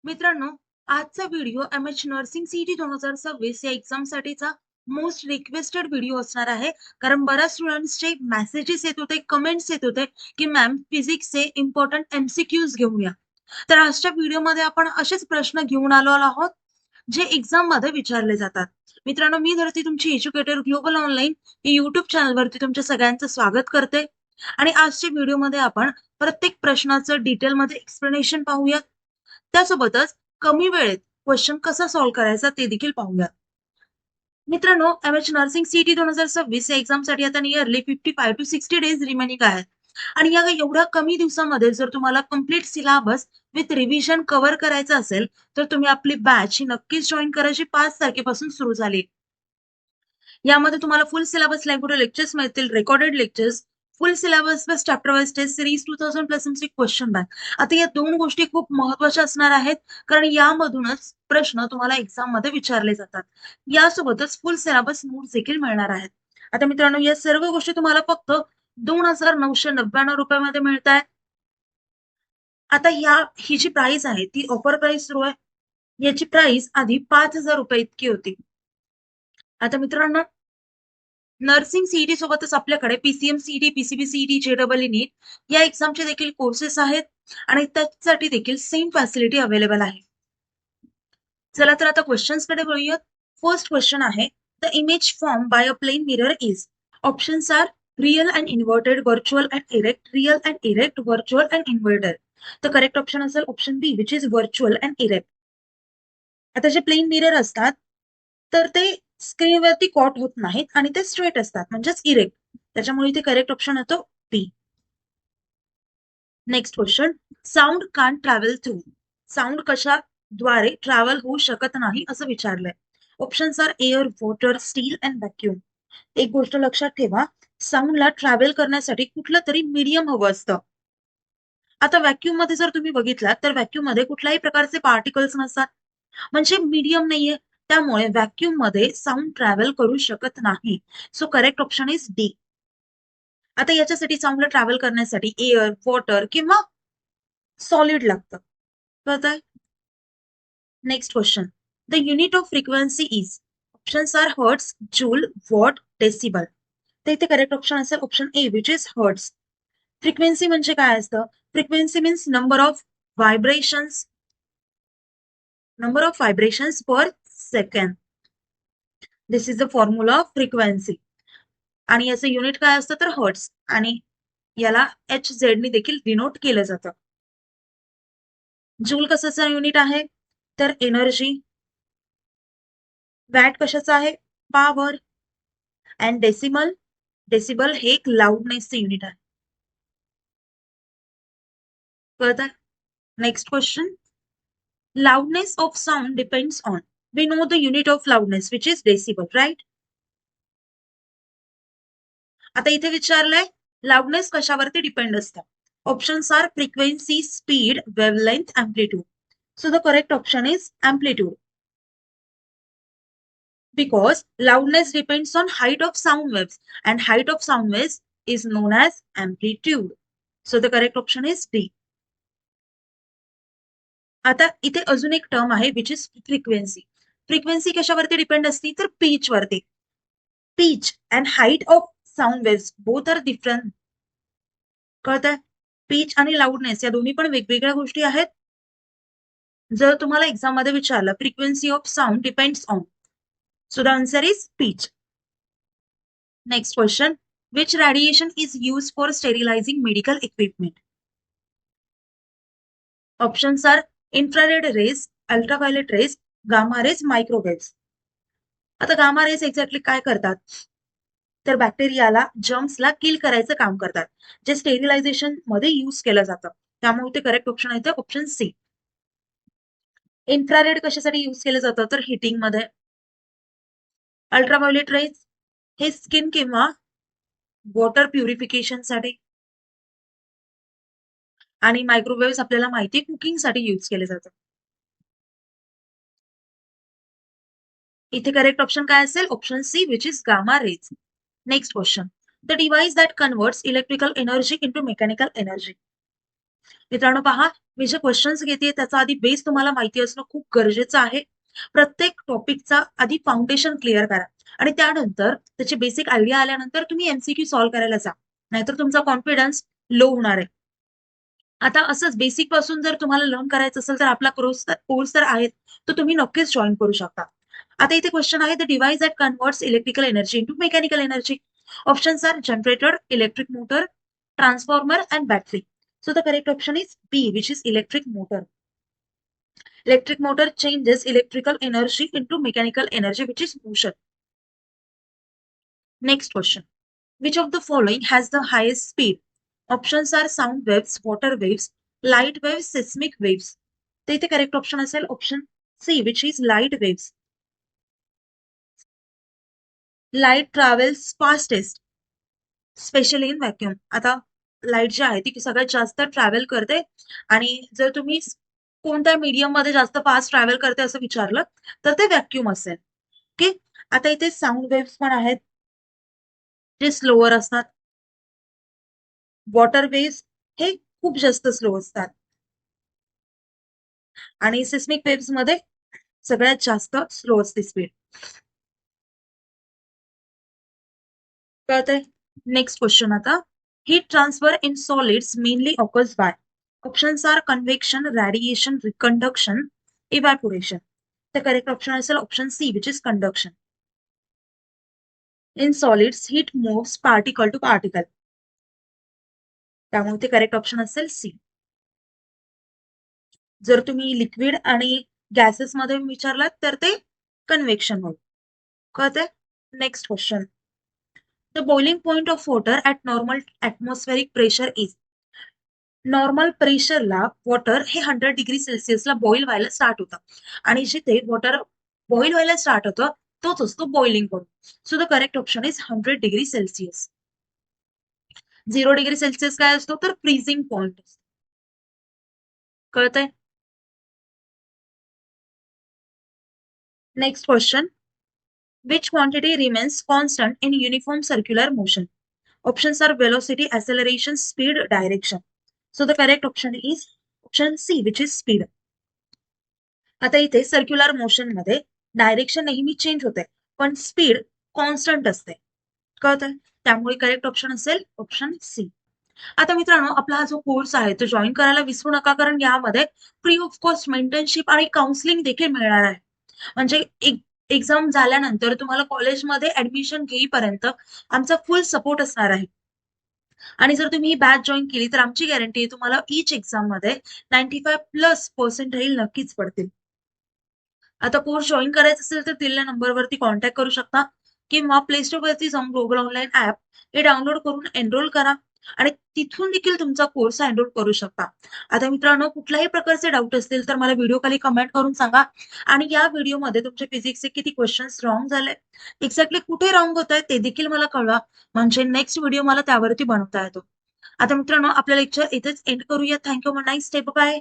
मित्रांनो, आजचा video MH. Nursing CET 2026 या एक्झामसाठीचा मोस्ट रिक्वेस्टेड व्हिडिओ असणार आहे. कारण बऱ्याच स्टुडंट्सचे मेसेजेस येत होते, कमेंट्स येत होते, की मॅम फिजिक्सचे इम्पोर्टंट एमसीक्यूज घेऊया. तर आजच्या व्हिडिओमध्ये आपण असेच प्रश्न घेऊन आलो आहोत, जे एक्झाममध्ये विचारले जातात. मित्रांनो, मी धरती तुमची एज्युकेटर ग्लोबल ऑनलाईन या यूट्यूब चॅनलवरती तुमच्या सगळ्यांचं स्वागत करते. आणि आजच्या व्हिडिओमध्ये आपण प्रत्येक प्रश्नाचं डिटेलमध्ये एक्सप्लेनेशन पाहूया. त्यासोबतच कमी वेळेत क्वेश्चन कसा सॉल्व्ह करायचा ते देखील पाहूया. मित्रांनो, एम.एच. नर्सिंग सीईटी 2026 या एक्झामसाठी आता नियरली 55 टू 60 डेज रिमेनिंग आहेत. आणि या एवढ्या कमी दिवसामध्ये जर तुम्हाला complete syllabus with revision cover करायचं असेल, तर तुम्ही आपली बॅच ही नक्कीच जॉइन करायची. 5 तारखेपासून सुरू झाली. यामध्ये तुम्हाला फुल सिलेबस रेग्युलर लेक्चर्स मिळतील, recorded lectures, full syllabus plus chapter wise test series 2000 plus MC question bank. आता या दोन गोष्टी खूप महत्वाच्या असणार आहेत, कारण यामधूनच प्रश्न तुम्हाला एक्झाम मध्ये विचारले जातात. यासोबतच फुल सिलेबस नोट्स देखील मिळणार आहेत. आता मित्रांनो, या सर्व गोष्टी तुम्हाला फक्त 2999 रुपयामध्ये मिळत आहेत. आता ही जी प्राइस आहे ती ऑफर प्राइस सुरू आहे. याची प्राइस आधी 5000 रुपये इतकी होती. आता मित्रांनो, नर्सिंग सीईटी सोबतच आपल्याकडे PCM CET, PCB CET, JEE NEET या एक्झामचे देखील कोर्सेस आहेत आणि त्यासाठी देखील सेम फॅसिलिटी अवेलेबल आहे. चला तर आता क्वेश्चन्स कडे वळूयात. फर्स्ट क्वेश्चन आहे, the image form by a plane mirror is. Options are real and inverted, virtual and erect, real and erect, virtual and inverted. तर करेक्ट ऑप्शन असेल option B, which is virtual and erect. आता जे plain mirror असतात, तर ते स्क्रीनवरती cot होत नाहीत आणि ते स्ट्रेट असतात, म्हणजेच इरेक्ट. त्याच्यामुळे इथे करेक्ट ऑप्शन येतो B. Next question, sound can't travel through. Sound कशाद्वारे ट्रॅव्हल होऊ शकत नाही असं विचारलंय. Options are air, water, steel and vacuum. एक गोष्ट लक्षात ठेवा, साऊंडला ट्रॅव्हल करण्यासाठी कुठलं तरी मीडियम हवं असतं. आता व्हॅक्यूम मध्ये जर तुम्ही बघितलात, तर व्हॅक्यूम मध्ये कुठल्याही प्रकारचे पार्टिकल्स नसतात, म्हणजे मीडियम नाहीये. त्यामुळे व्हॅक्यूम मध्ये साऊंड ट्रॅव्हल करू शकत नाही. So correct option is D. आता याच्यासाठी साऊंडला ट्रॅव्हल करण्यासाठी एअर, वॉटर किंवा सॉलिड लागतं. कळतंय? Next question, the unit of frequency is. Options are hertz, joule, watt, decibel. तर इथे करेक्ट ऑप्शन असेल option A, which is hertz. Frequency म्हणजे काय असतं? Frequency means number of vibrations per second. This is the formula of frequency. आणि याचं unit काय असतं तर हर्ट्स, आणि याला HZ ने देखील डिनोट केलं जातं. जूल कशाचं युनिट आहे तर एनर्जी. वॅट कशाचं आहे? पॉवर. अँड डेसिमल, डेसिबल हे एक लाऊडनेसचं युनिट आहे. कळतं? Next question, loudness of sound depends on. We know the unit of loudness, which is decibel, right? आता इथे विचारलंय लाउडनेस कशावरती डिपेंड असतं. Options are frequency, speed, wavelength, amplitude. So the correct option is amplitude. Because loudness depends on height of sound waves and height of sound waves is known as amplitude. So the correct option is D. आता इथे अजून एक term आहे which is frequency. Frequency कशावरती depend असते तर pitch वरती. Pitch and height of sound waves both are different. कळतंय? पीच आणि लाऊडनेस या दोन्ही पण वेगवेगळ्या गोष्टी आहेत. जर तुम्हाला एक्झाम मध्ये विचारलं frequency of sound depends on, so the answer is pitch. Next question, which radiation is used for sterilizing medical equipment? Options are infrared rays, ultraviolet rays, gamma rays, microwaves. आता गामा रेस एक्झॅक्टली काय करतात तर बॅक्टेरियाला, जर्म्सला किल करायचं काम करतात, जे sterilisation मध्ये use केलं जातं. त्यामुळे ते करेक्ट ऑप्शन आहे ऑप्शन सी. इन्फ्रारेड कशासाठी यूज केलं जातं तर हिटिंग मध्ये. अल्ट्राव्हायोलेट रेज हे स्किन किंवा वॉटर प्युरिफिकेशन साठी. आणि मायक्रोवेव्ह आपल्याला माहिती कुकिंग साठी यूज केले जातात. इथे करेक्ट ऑप्शन काय असेल option C, which is gamma rays. Next question, the device that converts electrical energy into mechanical energy. मित्रांनो पहा, मी जे क्वेश्चन्स घेते त्याचा आधी बेस तुम्हाला माहिती असणं खूप गरजेचं आहे. प्रत्येक टॉपिकचा आधी फाउंडेशन क्लिअर करा आणि त्यानंतर त्याची बेसिक आयडिया आल्यानंतर तुम्ही एमसीक्यू सॉल्व्ह करायला जा. नाहीतर तुमचा कॉन्फिडन्स लो होणार आहे. आता असंच बेसिक पासून जर तुम्हाला लर्न करायचं असेल तर आपला कोर्स तर आहे, तो तुम्ही नक्कीच जॉइन करू शकता. आता इथे क्वेश्चन आहे, the device that converts electrical energy into mechanical energy. Options are generator, electric motor, transformer and battery. So the correct option is B, which is electric motor. Electric motor changes electrical energy into mechanical energy, which is motion. Next question. Which of the following has the highest speed? Options are sound waves, water waves, light waves, seismic waves. तर इथे correct option असेल option C, which is light waves. Light travels fastest specially in vacuum. आता light जी आहे ती सगळ्यात जास्त travel करते आणि जर तुम्ही कोणत्या मीडियम मध्ये जास्त फास्ट ट्रॅव्हल करते असं विचारलं तर ते व्हॅक्युम असेल. ओके. आता इथे साऊंड वेव्स पण आहेत जे स्लोअर असतात. वॉटर वेव्स हे खूप जास्त स्लो असतात आणि सिस्मिक वेव्स मध्ये सगळ्यात जास्त स्लो असते स्पीड. कळतंय? नेक्स्ट क्वेश्चन आता. Heat transfer in solids mainly occurs by. Options are convection, radiation, conduction, evaporation. तर करेक्ट ऑप्शन असेल option C, which is conduction. In solids heat moves particle to particle. त्यामुळे ते correct option असेल C. जर तुम्ही liquid आणि gases मध्ये विचारलात तर ते कन्व्हेक्शन होईल. कळतंय? Next question. The boiling point of water at normal atmospheric pressure is. Normal प्रेशरला वॉटर हे 100 डिग्री सेल्सिअसला बॉईल व्हायला स्टार्ट होतं आणि जिथे वॉटर बॉईल व्हायला स्टार्ट होतं तोच असतो boiling point. So the correct option is 100 degree Celsius. 0 degree Celsius काय असतो तर फ्रीजिंग पॉइंट. कळतंय? Next question. Which quantity remains constant in uniform circular motion? Options are velocity, acceleration, speed, direction. So the correct option is option C, which is speed. आता इथे circular motion मध्ये direction नेहमी change होते पण speed constant असते. कळतंय? त्यामुळे correct option असेल ऑप्शन सी. आता मित्रांनो आपला हा जो कोर्स आहे तो जॉईन करायला विसरू नका, कारण यामध्ये फ्री ऑफ कॉस्ट मेंटरशिप आणि काउन्सिलिंग देखील मिळणार आहे. म्हणजे एक्झाम झाल्यानंतर तुम्हाला कॉलेजमध्ये ऍडमिशन घेईपर्यंत आमचा फुल सपोर्ट असणार आहे. आणि जर तुम्ही ही बॅच जॉईन केली तर आमची गॅरंटी आहे तुम्हाला ईच एक्झाम मध्ये 95+ पर्सेंटाईल नक्कीच पडतील. आता कोर्स जॉईन करायचा असेल तर दिलेल्या नंबरवरती कॉन्टॅक्ट करू शकता किंवा प्ले स्टोअरवरती जाऊन गुगल ऑनलाईन ऍप हे डाउनलोड करून एनरोल करा आणि तिथून देखील तुमचा कोर्स एनरोल करू शकता. आता मित्रांनो कुठल्याही प्रकारचे डाऊट असतील तर मला व्हिडिओ खाली कमेंट करून सांगा आणि या व्हिडिओमध्ये तुमचे फिजिक्सचे किती क्वेश्चन्स रॉंग झाले, एक्झॅक्टली कुठे रॉंग होत आहे ते देखील मला कळवा, म्हणजे नेक्स्ट व्हिडिओ मला त्यावरती बनवता येतो. आता मित्रांनो आपलं लेक्चर इथेच एंड करूया. थँक्यू. Nice day. बाय.